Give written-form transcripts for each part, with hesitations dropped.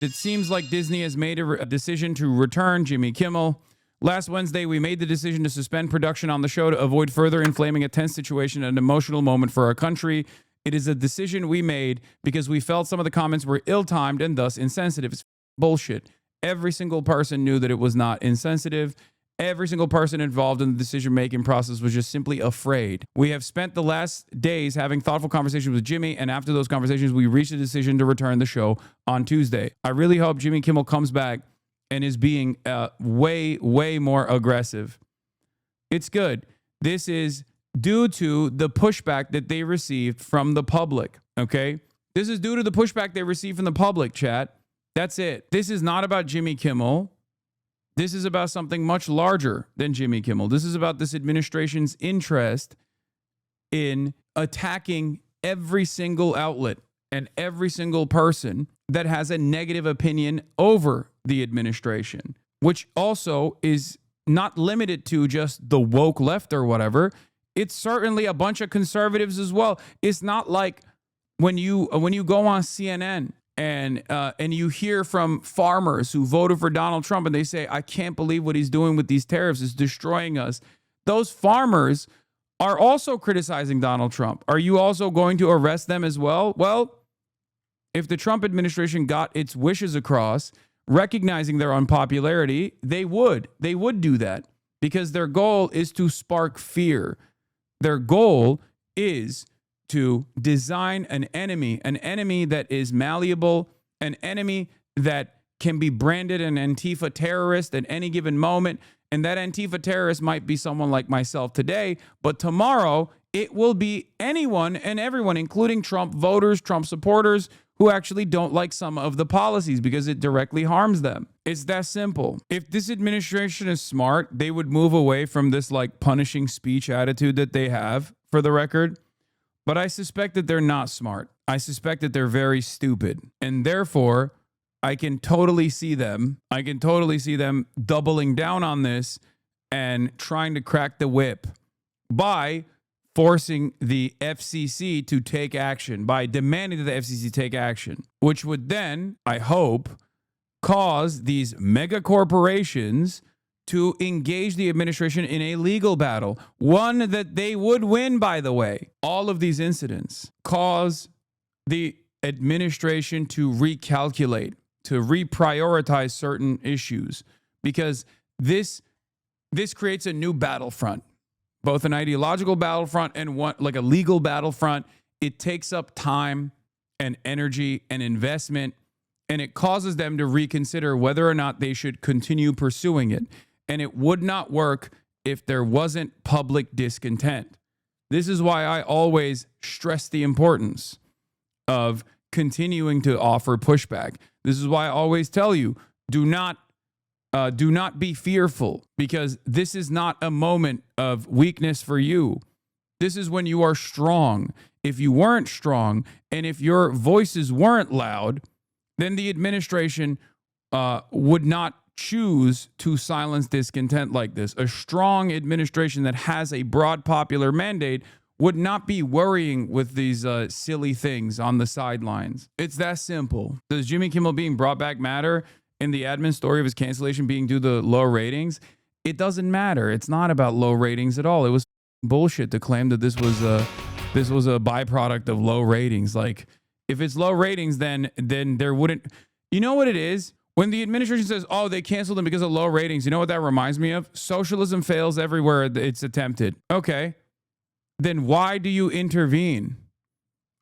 It seems like Disney has made a decision to return Jimmy Kimmel. Last Wednesday, we made the decision to suspend production on the show to avoid further inflaming a tense situation and an emotional moment for our country. It is a decision we made because we felt some of the comments were ill-timed and thus insensitive. It's bullshit. Every single person knew that it was not insensitive. Every single person involved in the decision-making process was just simply afraid. We have spent the last days having thoughtful conversations with Jimmy, and after those conversations, we reached a decision to return the show on Tuesday. I really hope Jimmy Kimmel comes back and is being way, way more aggressive. It's good. This is due to the pushback that they received from the public, okay? This is due to the pushback they received from the public, chat. That's it. This is not about Jimmy Kimmel. This is about something much larger than Jimmy Kimmel. This is about this administration's interest in attacking every single outlet and every single person that has a negative opinion over the administration, which also is not limited to just the woke left or whatever. It's certainly a bunch of conservatives as well. It's not like when you go on CNN and you hear from farmers who voted for Donald Trump and they say, I can't believe what he's doing with these tariffs. It's destroying us. Those farmers are also criticizing Donald Trump. Are you also going to arrest them as well? Well, if the Trump administration got its wishes across, recognizing their unpopularity, they would do that because their goal is to spark fear. Their goal is to design an enemy that is malleable, an enemy that can be branded an Antifa terrorist at any given moment. And that Antifa terrorist might be someone like myself today, but tomorrow it will be anyone and everyone, including Trump voters, Trump supporters, who actually don't like some of the policies because it directly harms them. It's that simple. If this administration is smart, they would move away from this like punishing speech attitude that they have, for the record. But I suspect that they're not smart. I suspect that they're very stupid. And therefore, I can totally see them doubling down on this and trying to crack the whip by forcing the FCC to take action, by demanding that the FCC take action, which would then, I hope, cause these mega corporations to engage the administration in a legal battle, one that they would win, by the way. All of these incidents cause the administration to recalculate, to reprioritize certain issues, because this creates a new battlefront, both an ideological battlefront and one like a legal battlefront. It takes up time and energy and investment, and it causes them to reconsider whether or not they should continue pursuing it. And it would not work if there wasn't public discontent. This is why I always stress the importance of continuing to offer pushback. This is why I always tell you, do not be fearful, because this is not a moment of weakness for you. This is when you are strong. If you weren't strong and if your voices weren't loud, then the administration would not choose to silence discontent like this. A strong administration that has a broad popular mandate would not be worrying with these silly things on the sidelines. It's that simple. Does Jimmy Kimmel being brought back matter in the admin story of his cancellation being due to low ratings? It doesn't matter. It's not about low ratings at all. It was bullshit to claim that this was a byproduct of low ratings. Like, if it's low ratings, then there wouldn't. You know what it is? When the administration says, oh, they canceled them because of low ratings, you know what that reminds me of? Socialism fails everywhere it's attempted. Okay. Then why do you intervene?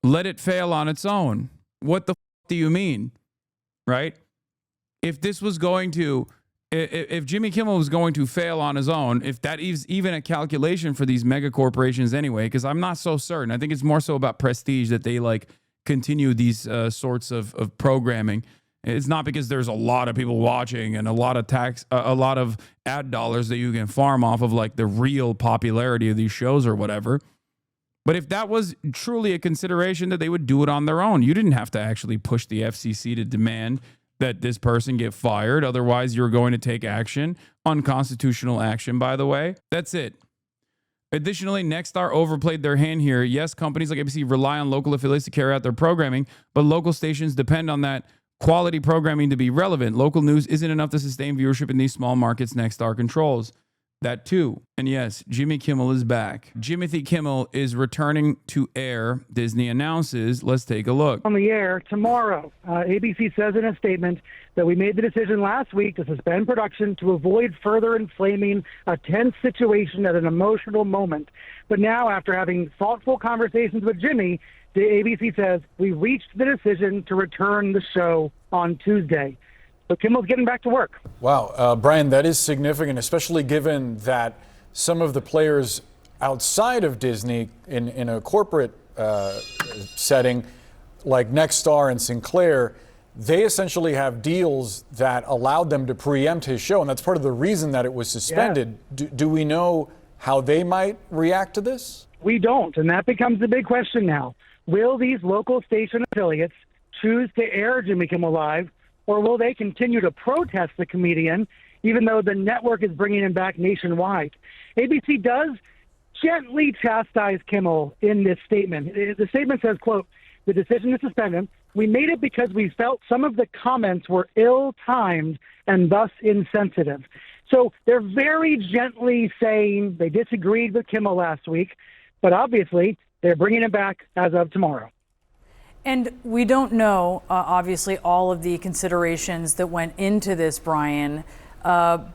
Let it fail on its own. What the do you mean? Right? If this was going to, if Jimmy Kimmel was going to fail on his own, if that is even a calculation for these mega corporations anyway, because I'm not so certain. I think it's more so about prestige that they like continue these sorts of programming. It's not because there's a lot of people watching and a lot of ad dollars that you can farm off of like the real popularity of these shows or whatever. But if that was truly a consideration, that they would do it on their own. You didn't have to actually push the FCC to demand that this person get fired. Otherwise, you're going to take action, unconstitutional action, by the way. That's it. Additionally, Nexstar overplayed their hand here. Yes, companies like ABC rely on local affiliates to carry out their programming, but local stations depend on that quality programming to be relevant. Local news isn't enough to sustain viewership in these small markets Nexstar controls. That too. And yes, Jimmy Kimmel is back. Jimothy Kimmel is returning to air, Disney announces. Let's take a look. On the air tomorrow, ABC says in a statement that we made the decision last week to suspend production to avoid further inflaming a tense situation at an emotional moment. But now, after having thoughtful conversations with Jimmy, the ABC says we reached the decision to return the show on Tuesday. So Kimmel's getting back to work. Wow, Brian, that is significant, especially given that some of the players outside of Disney in a corporate setting, like Nexstar and Sinclair, they essentially have deals that allowed them to preempt his show, and that's part of the reason that it was suspended. Yeah. Do we know how they might react to this? We don't, and that becomes the big question now. Will these local station affiliates choose to air Jimmy Kimmel Live, or will they continue to protest the comedian, even though the network is bringing him back nationwide? ABC does gently chastise Kimmel in this statement. The statement says, quote, "The decision to suspend him, we made it because we felt some of the comments were ill-timed and thus insensitive." So they're very gently saying they disagreed with Kimmel last week, but obviously they're bringing him back as of tomorrow. And we don't know, obviously, all of the considerations that went into this, Brian. But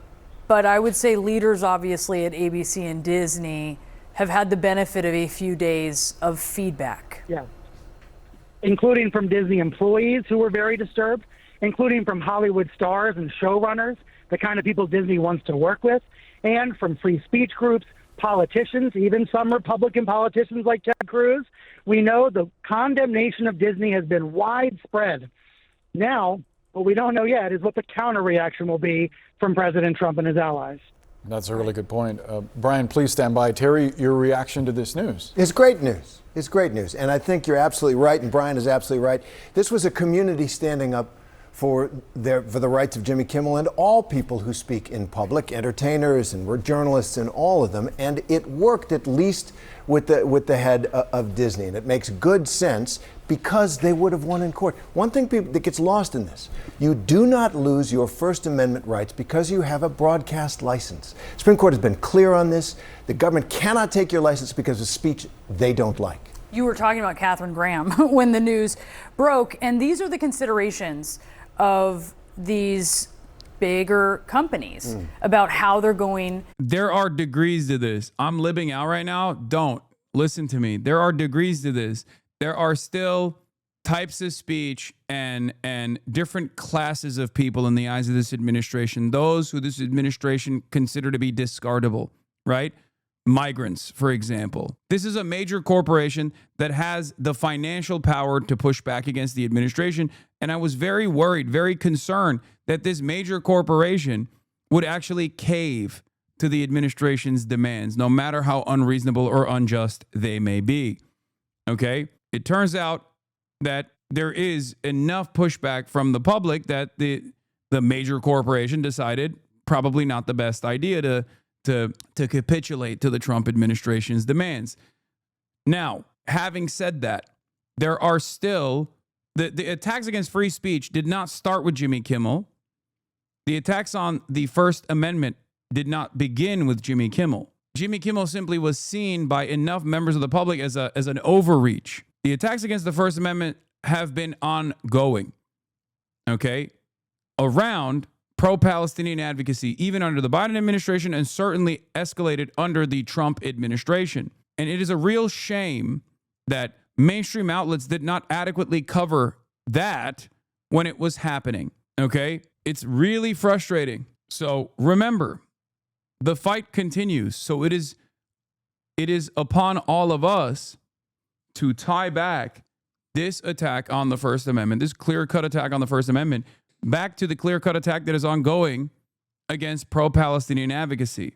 I would say leaders, obviously, at ABC and Disney have had the benefit of a few days of feedback. Yeah, including from Disney employees who were very disturbed, including from Hollywood stars and showrunners, the kind of people Disney wants to work with, and from free speech groups, politicians, even some Republican politicians like Ted Cruz. We know the condemnation of Disney has been widespread. Now, what we don't know yet is what the counter reaction will be from President Trump and his allies. That's a really good point. Brian, please stand by. Terry, your reaction to this news? It's great news. It's great news. And I think you're absolutely right, and Brian is absolutely right. This was a community standing up for the rights of Jimmy Kimmel and all people who speak in public, entertainers and journalists and all of them. And it worked, at least with the head of Disney. And it makes good sense because they would have won in court. One thing that gets lost in this, you do not lose your First Amendment rights because you have a broadcast license. The Supreme Court has been clear on this. The government cannot take your license because of speech they don't like. You were talking about Katharine Graham when the news broke, and these are the considerations of these bigger companies about how they're going. There are degrees to this. I'm living out right now. Don't listen to me. There are degrees to this. There are still types of speech and different classes of people in the eyes of this administration. Those who this administration consider to be discardable, right? Migrants, for example. This is a major corporation that has the financial power to push back against the administration. And I was very worried, very concerned that this major corporation would actually cave to the administration's demands, no matter how unreasonable or unjust they may be. Okay? It turns out that there is enough pushback from the public that the major corporation decided probably not the best idea to capitulate to the Trump administration's demands. Now, having said that, there are still the attacks against free speech did not start with Jimmy Kimmel. The attacks on the First Amendment did not begin with Jimmy Kimmel. Jimmy Kimmel simply was seen by enough members of the public as an overreach. The attacks against the First Amendment have been ongoing, okay, around pro-Palestinian advocacy, even under the Biden administration, and certainly escalated under the Trump administration. And it is a real shame that mainstream outlets did not adequately cover that when it was happening, okay? It's really frustrating. So remember, the fight continues. So it is upon all of us to tie back this attack on the First Amendment, this clear-cut attack on the First Amendment, back to the clear-cut attack that is ongoing against pro-Palestinian advocacy.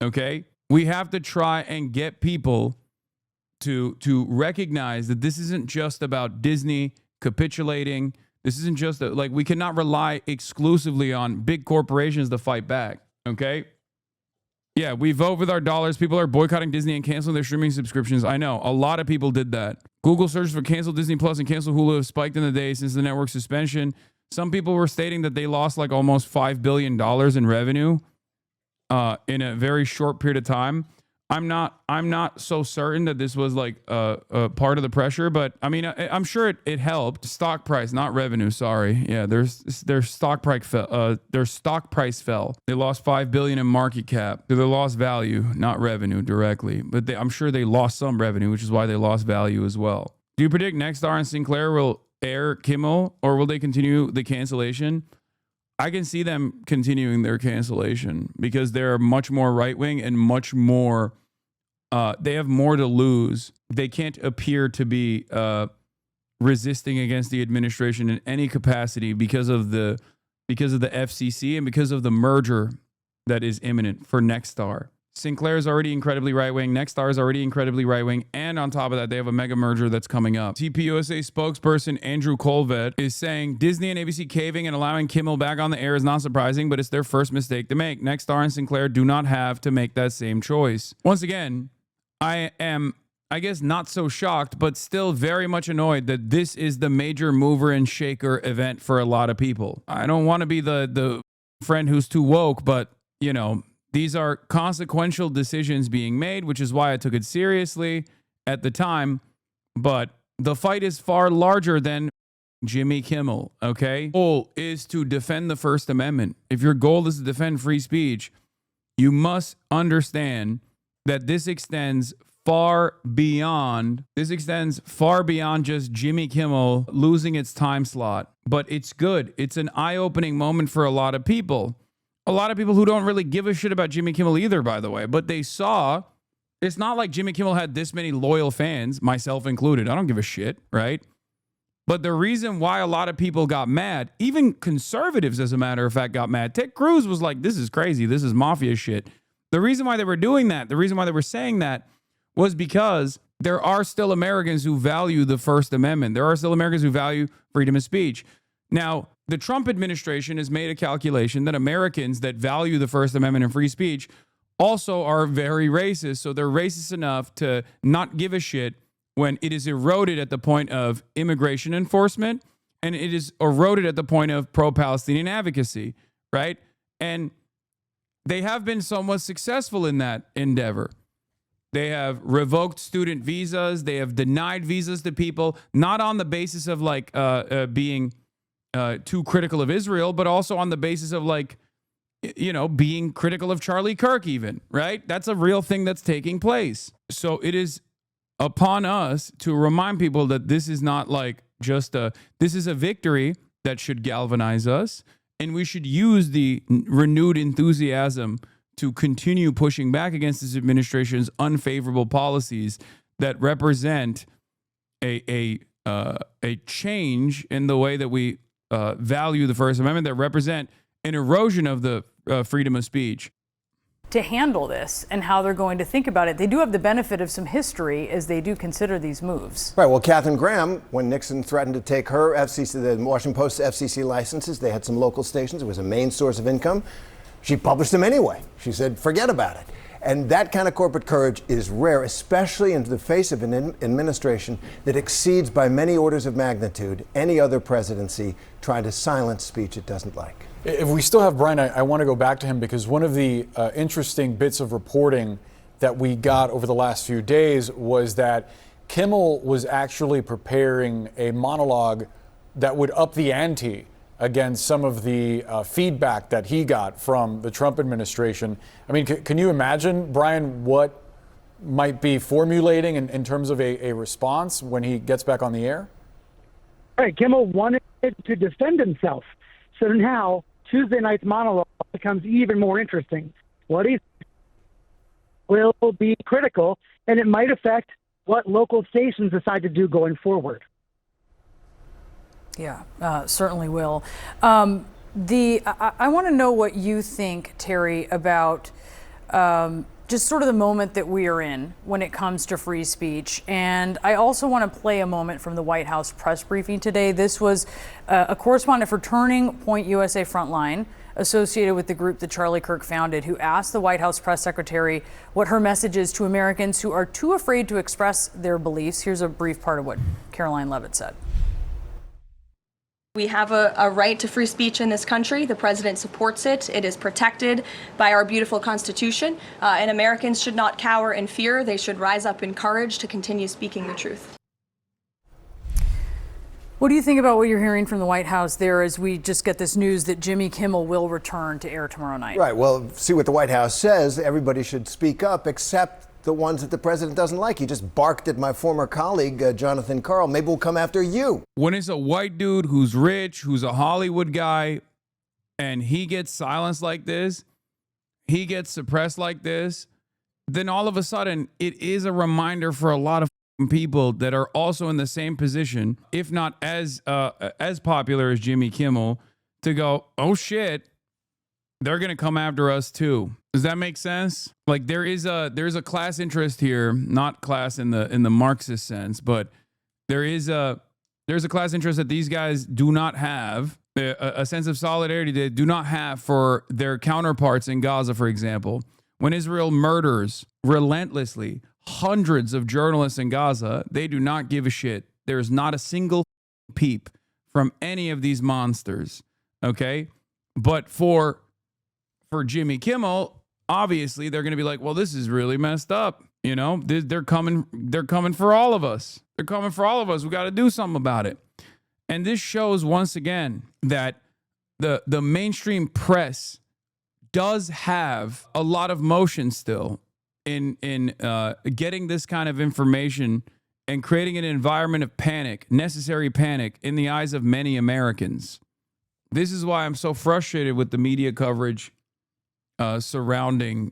Okay? We have to try and get people to recognize that this isn't just about Disney capitulating. This isn't just like we cannot rely exclusively on big corporations to fight back. Okay? Yeah, we vote with our dollars. People are boycotting Disney and canceling their streaming subscriptions. I know a lot of people did that. Google searches for cancel Disney Plus and cancel Hulu have spiked in the days since the network suspension. Some people were stating that they lost like almost $5 billion in revenue in a very short period of time. I'm not so certain that this was like a part of the pressure, but I mean, I'm sure it helped. Stock price, not revenue. Sorry, yeah, their stock price fell. They lost $5 billion in market cap. So they lost value, not revenue directly, but I'm sure they lost some revenue, which is why they lost value as well. Do you predict Nexstar and Sinclair will air Kimmel, or will they continue the cancellation? I can see them continuing their cancellation because they're much more right wing and much more. They have more to lose. They can't appear to be resisting against the administration in any capacity because of the FCC and because of the merger that is imminent for Nexstar. Sinclair is already incredibly right-wing. Nexstar is already incredibly right-wing. And on top of that, they have a mega merger that's coming up. TPUSA spokesperson Andrew Colvet is saying Disney and ABC caving and allowing Kimmel back on the air is not surprising, but it's their first mistake to make. Nexstar and Sinclair do not have to make that same choice. Once again, I am, I guess, not so shocked, but still very much annoyed that this is the major mover and shaker event for a lot of people. I don't want to be the friend who's too woke, but, you know, these are consequential decisions being made, which is why I took it seriously at the time. But the fight is far larger than Jimmy Kimmel, okay? Goal is to defend the First Amendment. If your goal is to defend free speech, you must understand that this extends far beyond just Jimmy Kimmel losing its time slot. But it's good. It's an eye-opening moment for a lot of people. A lot of people who don't really give a shit about Jimmy Kimmel either, by the way. But they saw, it's not like Jimmy Kimmel had this many loyal fans, myself included. I don't give a shit, right? But the reason why a lot of people got mad, even conservatives, as a matter of fact, got mad. Ted Cruz was like, this is crazy. This is mafia shit. The reason why they were doing that, the reason why they were saying that was because there are still Americans who value the First Amendment. There are still Americans who value freedom of speech. Now, the Trump administration has made a calculation that Americans that value the First Amendment and free speech also are very racist. So they're racist enough to not give a shit when it is eroded at the point of immigration enforcement and it is eroded at the point of pro-Palestinian advocacy, right? And they have been somewhat successful in that endeavor. They have revoked student visas. They have denied visas to people, not on the basis of like being too critical of Israel, but also on the basis of like, you know, being critical of Charlie Kirk even, right? That's a real thing that's taking place. So it is upon us to remind people that this is not like just this is a victory that should galvanize us. And we should use the renewed enthusiasm to continue pushing back against this administration's unfavorable policies that represent a change in the way that we value the First Amendment, that represent an erosion of the freedom of speech. To handle this and how they're going to think about it, they do have the benefit of some history as they do consider these moves. Right. Well, Katharine Graham, when Nixon threatened to take her FCC, the Washington Post's FCC licenses, they had some local stations. It was a main source of income. She published them anyway. She said, forget about it. And that kind of corporate courage is rare, especially in the face of an administration that exceeds by many orders of magnitude any other presidency trying to silence speech it doesn't like. If we still have Brian, I want to go back to him because one of the interesting bits of reporting that we got over the last few days was that Kimmel was actually preparing a monologue that would up the ante against some of the feedback that he got from the Trump administration. I mean, can you imagine, Brian, what might be formulating in terms of a response when he gets back on the air? Right. Kimmel wanted to defend himself. So now Tuesday night's monologue becomes even more interesting. What he will be critical, and it might affect what local stations decide to do going forward. Yeah, certainly will. I want to know what you think, Terry, about just sort of the moment that we are in when it comes to free speech. And I also want to play a moment from the White House press briefing today. This was a correspondent for Turning Point USA Frontline, associated with the group that Charlie Kirk founded, who asked the White House press secretary what her message is to Americans who are too afraid to express their beliefs. Here's a brief part of what Caroline Levitt said. We have a right to free speech in this country. The president supports it. It is protected by our beautiful Constitution. And Americans should not cower in fear. They should rise up in courage to continue speaking the truth. What do you think about what you're hearing from the White House there as we just get this news that Jimmy Kimmel will return to air tomorrow night? Right. Well, see what the White House says. Everybody should speak up except the ones that the president doesn't like. He just barked at my former colleague, Jonathan Karl. Maybe we'll come after you. When it's a white dude who's rich, who's a Hollywood guy, and he gets silenced like this, he gets suppressed like this, then all of a sudden it is a reminder for a lot of people that are also in the same position, if not as popular as Jimmy Kimmel, to go, oh shit, they're gonna come after us too. Does that make sense? Like there's a class interest here, not class in the Marxist sense, but there's a class interest that these guys do not have, a sense of solidarity they do not have for their counterparts in Gaza, for example. When Israel murders relentlessly hundreds of journalists in Gaza, they do not give a shit. There's not a single peep from any of these monsters, okay? But for Jimmy Kimmel, obviously they're going to be like, well, this is really messed up. You know, they're coming for all of us. They're coming for all of us. We got to do something about it. And this shows once again that the mainstream press does have a lot of motion still in getting this kind of information and creating an environment of panic, necessary panic in the eyes of many Americans. This is why I'm so frustrated with the media coverage surrounding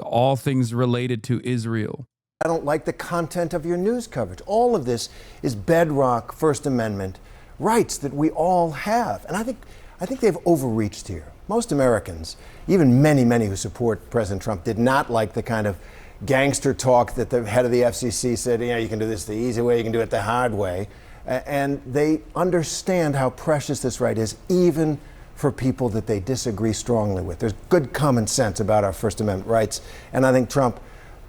all things related to Israel. I don't like the content of your news coverage. All of this is bedrock First Amendment rights that we all have. And I think they've overreached here. Most Americans, even many who support President Trump, did not like the kind of gangster talk that the head of the FCC said, you can do this the easy way, you can do it the hard way. And they understand how precious this right is, even for people that they disagree strongly with. There's good common sense about our First Amendment rights, and I think Trump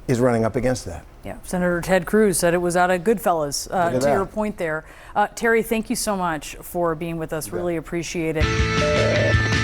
is running up against that. Yeah, Senator Ted Cruz said it was out of Goodfellas, to your point there. Terry, thank you so much for being with us. Really appreciate it.